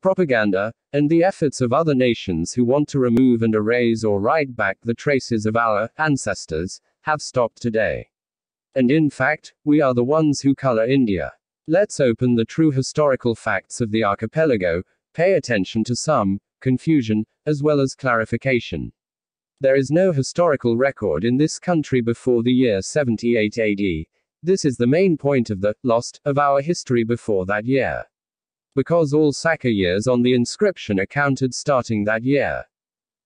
propaganda, and the efforts of other nations who want to remove and erase or write back the traces of our ancestors, have stopped today. And in fact, we are the ones who color India. Let's open the true historical facts of the archipelago, pay attention to some confusion, as well as clarification. There is no historical record in this country before the year 78 AD. This is the main point of the lost of our history before that year. Because all Saka years on the inscription are counted starting that year.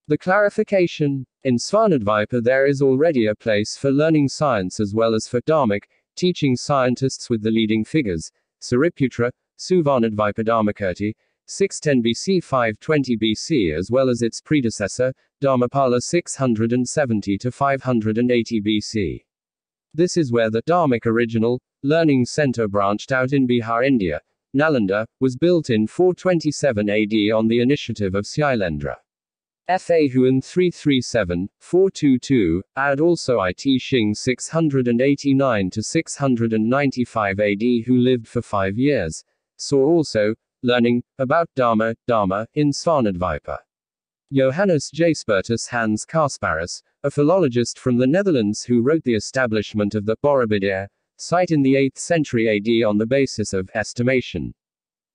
The clarification: in Svanadvipa there is already a place for learning science as well as for dharmic, teaching scientists with the leading figures, Sariputra, Suvanadvipa Dharmakirti, 610 BC 520 BC as well as its predecessor, Dharmapala 670 to 580 BC. This is where the dharmic original, learning center branched out in Bihar, India. Nalanda was built in 427 AD on the initiative of Shailendra. Fa Huan 337-422, add also It Shing 689 to 695 AD who lived for 5 years, saw also, learning, about Dharma, in Svanadvipa. Johannes Jaspertus Hans Kasparis, a philologist from the Netherlands who wrote the establishment of the Borobudur site in the 8th century AD on the basis of estimation.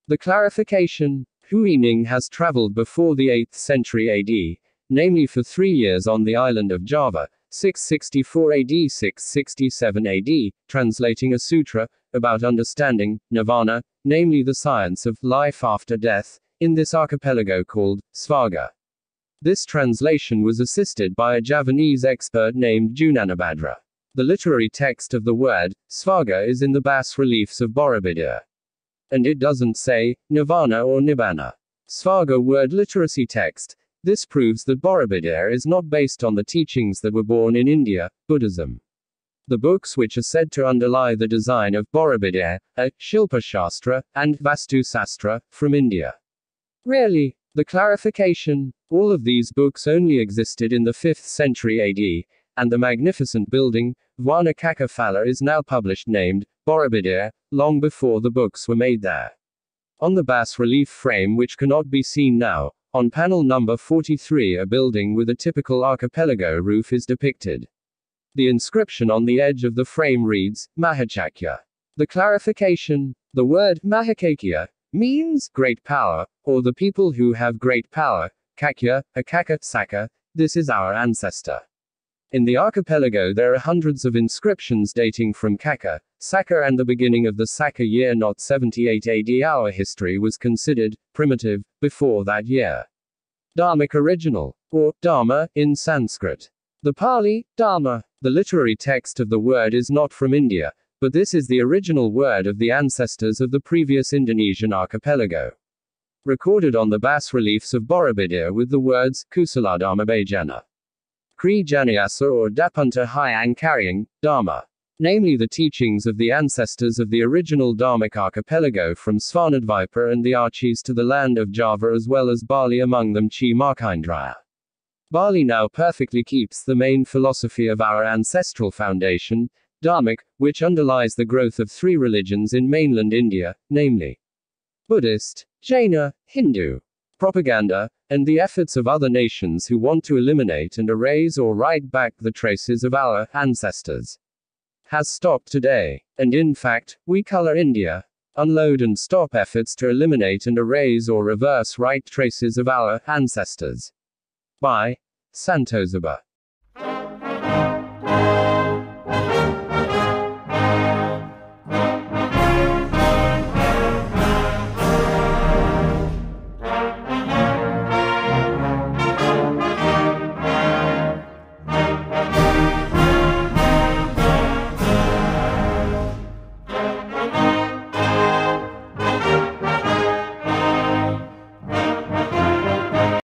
The clarification: Huining has traveled before the 8th century AD, namely for 3 years on the island of Java, 664 AD 667 AD, translating a sutra about understanding nirvana, namely the science of life after death, in this archipelago called Svarga. This translation was assisted by a Javanese expert named Junanabhadra. The literary text of the word Svarga is in the bas reliefs of Borobudur. And it doesn't say nirvana or nibbana. Svarga word literacy text. This proves that Borobudur is not based on the teachings that were born in India, Buddhism. The books which are said to underlie the design of Borobudur are Shilpa Shastra and Vastu Sastra from India. Really? The clarification: all of these books only existed in the 5th century AD, and the magnificent building, Mahecakya Phala, is now published named Borobudur, long before the books were made there. On the bas relief frame, which cannot be seen now, on panel number 43, a building with a typical archipelago roof is depicted. The inscription on the edge of the frame reads, Mahecakya. The clarification: the word Mahecakya means great power, or the people who have great power. Kakya, Akaka, Saka, this is our ancestor. In the archipelago there are hundreds of inscriptions dating from Kaka, Saka and the beginning of the Saka year, not 78 AD. Our history was considered primitive before that year. Dharmic original, or Dharma, in Sanskrit. The Pali, Dharma, the literary text of the word is not from India, but this is the original word of the ancestors of the previous Indonesian archipelago. Recorded on the bas reliefs of Borobudur with the words Kusaladharma Bajana. Kri Janyasa or Dapunta Hyang carrying, Dharma. Namely the teachings of the ancestors of the original Dharmic archipelago from Svanadvipa and the Archis to the land of Java as well as Bali, among them Chi Markindraya. Bali now perfectly keeps the main philosophy of our ancestral foundation, Dharmic, which underlies the growth of 3 religions in mainland India, namely Buddhist, Jaina, Hindu. Propaganda, and the efforts of other nations who want to eliminate and erase or write back the traces of our ancestors, has stopped today. And in fact, we color India. Unload and stop efforts to eliminate and erase or reverse write traces of our ancestors. By Santosaba.